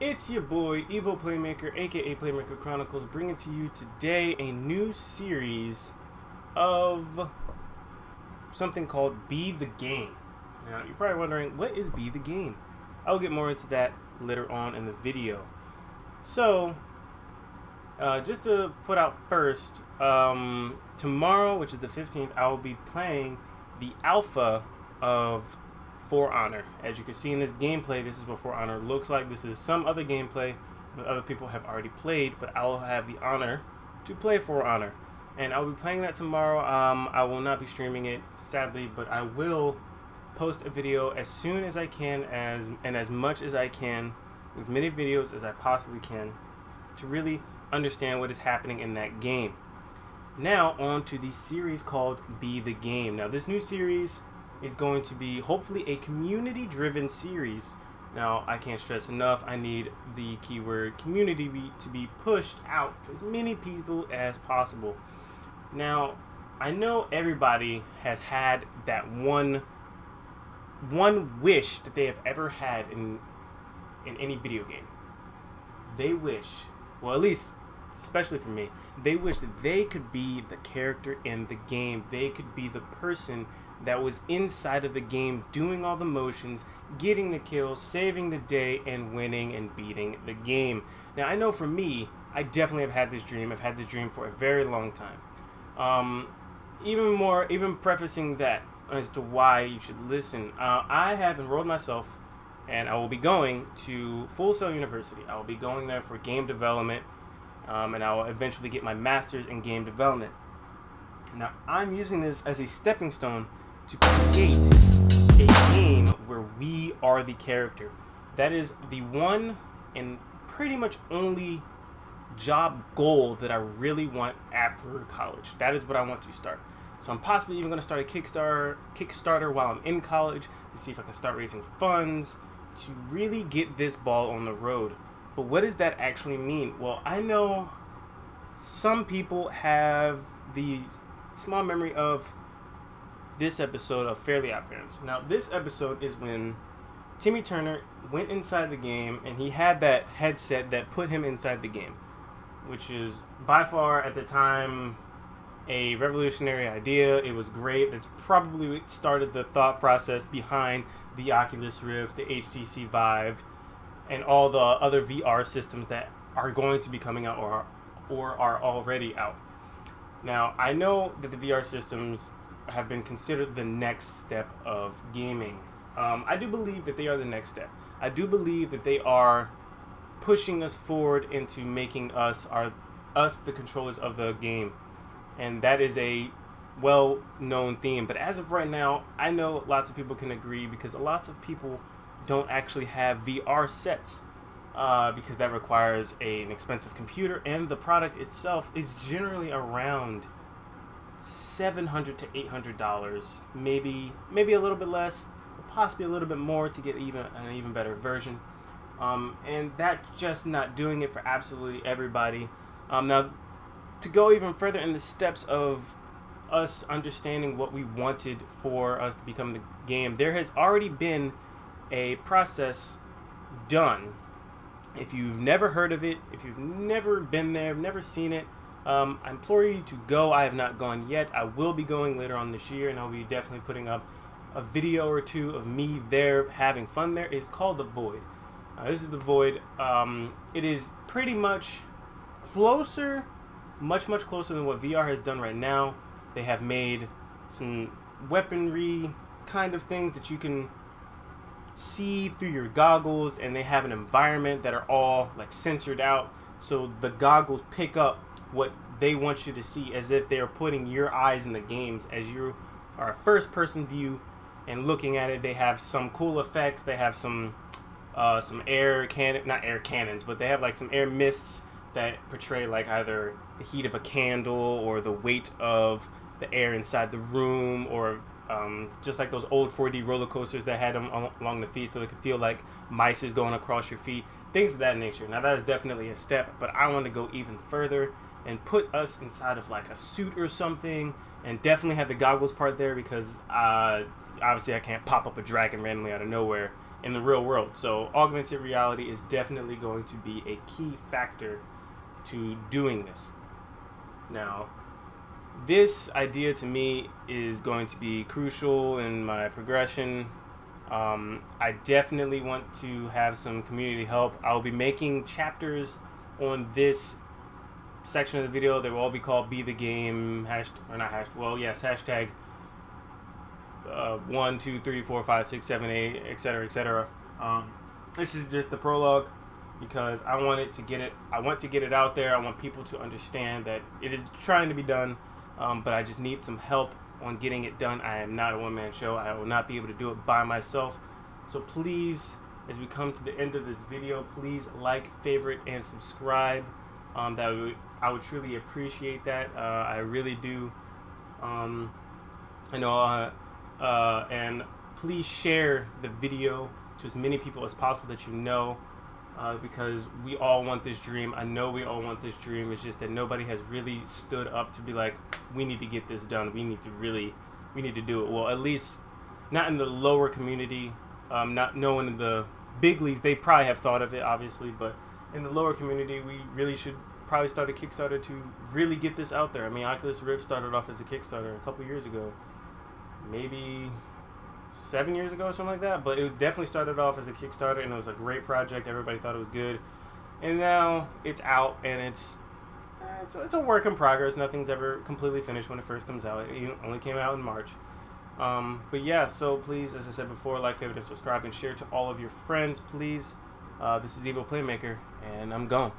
It's your boy, Evil Playmaker, aka Playmaker Chronicles, bringing to you today a new series of something called Be the Game. Now, you're probably wondering, what is Be the Game? I will get more into that later on in the video. So, just to put out first, tomorrow, which is the 15th, I will be playing the alpha of For Honor. As you can see in this gameplay, this is what For Honor looks like. This is some other gameplay that other people have already played, but I will have the honor to play For Honor. And I'll be playing that tomorrow. I will not be streaming it, sadly, but I will post a video as soon as I can, as much as I can, as many videos as I possibly can, to really understand what is happening in that game. Now, on to the series called Be the Game. Now, this new series is going to be hopefully a community-driven series. Now, I can't stress enough, I need the keyword community to be pushed out to as many people as possible. Now, I know everybody has had that one wish that they have ever had in any video game. They wish, well, at least, especially for me, they wish that they could be the character in the game. They could be the person that was inside of the game, doing all the motions, getting the kills, saving the day, and winning and beating the game. Now, I know for me, I definitely have had this dream. I've had this dream for a very long time. Even prefacing that as to why you should listen, I have enrolled myself, and I will be going to Full Sail University. I will be going there for game development, and I will eventually get my master's in game development. Now, I'm using this as a stepping stone to create a game where we are the character. That is the one and pretty much only job goal that I really want after college. That is what I want to start. So I'm possibly even going to start a Kickstarter while I'm in college to see if I can start raising funds to really get this ball on the road. But what does that actually mean? Well, I know some people have the small memory of this episode of Fairly Odd Parents. Now, this episode is when Timmy Turner went inside the game and he had that headset that put him inside the game, which is by far at the time a revolutionary idea. It was great. That's probably what started the thought process behind the Oculus Rift, the HTC Vive, and all the other VR systems that are going to be coming out or are already out. Now, I know that the VR systems have been considered the next step of gaming. I do believe that they are the next step. I do believe that they are pushing us forward into making us the controllers of the game. And that is a well-known theme. But as of right now, I know lots of people can agree because lots of people don't actually have VR sets because that requires an expensive computer, and the product itself is generally around $700 to $800, maybe a little bit less, or possibly a little bit more to get an even better version. And that's just not doing it for absolutely everybody. Now, to go even further in the steps of us understanding what we wanted for us to become the game, there has already been a process done. If you've never heard of it, if you've never been there, never seen it, I implore you to go. I have not gone yet. I will be going later on this year, and I'll be definitely putting up a video or two of me there having fun there. It's called The Void. This is The Void. It is pretty much closer, much closer than what VR has done right now. They have made some weaponry kind of things that you can see through your goggles, and they have an environment that are all like censored out, so the goggles pick up what they want you to see as if they're putting your eyes in the games as you are a first person view and looking at it. They have some cool effects. They have some not air cannons, but they have like some air mists that portray like either the heat of a candle or the weight of the air inside the room, or just like those old 4D roller coasters that had them along the feet so they could feel like mice is going across your feet, things of that nature. Now, that is definitely a step, but I want to go even further and put us inside of like a suit or something, and definitely have the goggles part there because obviously I can't pop up a dragon randomly out of nowhere in the real world. So augmented reality is definitely going to be a key factor to doing this. Now, this idea to me is going to be crucial in my progression. I definitely want to have some community help. I'll be making chapters on this section of the video. They will all be called Be the Game, hashtag 1, 2, 3, 4, 5, 6, 7, 8, etc., etc. This is just the prologue because I want to get it out there. I want people to understand that it is trying to be done, but I just need some help on getting it done. I am not a one-man show. I will not be able to do it by myself. So please, as we come to the end of this video, please like, favorite, and subscribe. I would truly appreciate that. I really do. And please share the video to as many people as possible that you know, because we all want this dream. I know we all want this dream. It's just that nobody has really stood up to be like, we need to get this done. We need to do it. Well, at least not in the lower community, not knowing in the big leagues. They probably have thought of it, obviously, but in the lower community, we really should probably start a Kickstarter to really get this out there. I mean, Oculus Rift started off as a Kickstarter a couple years ago, maybe 7 years ago or something like that, but it was definitely started off as a Kickstarter, and it was a great project. Everybody thought it was good, and now it's out, and it's a work in progress. Nothing's ever completely finished when it first comes out. It only came out in March. But yeah, so please, as I said before, like, favorite, and subscribe, and share to all of your friends, please. This is Evil Playmaker, and I'm gone.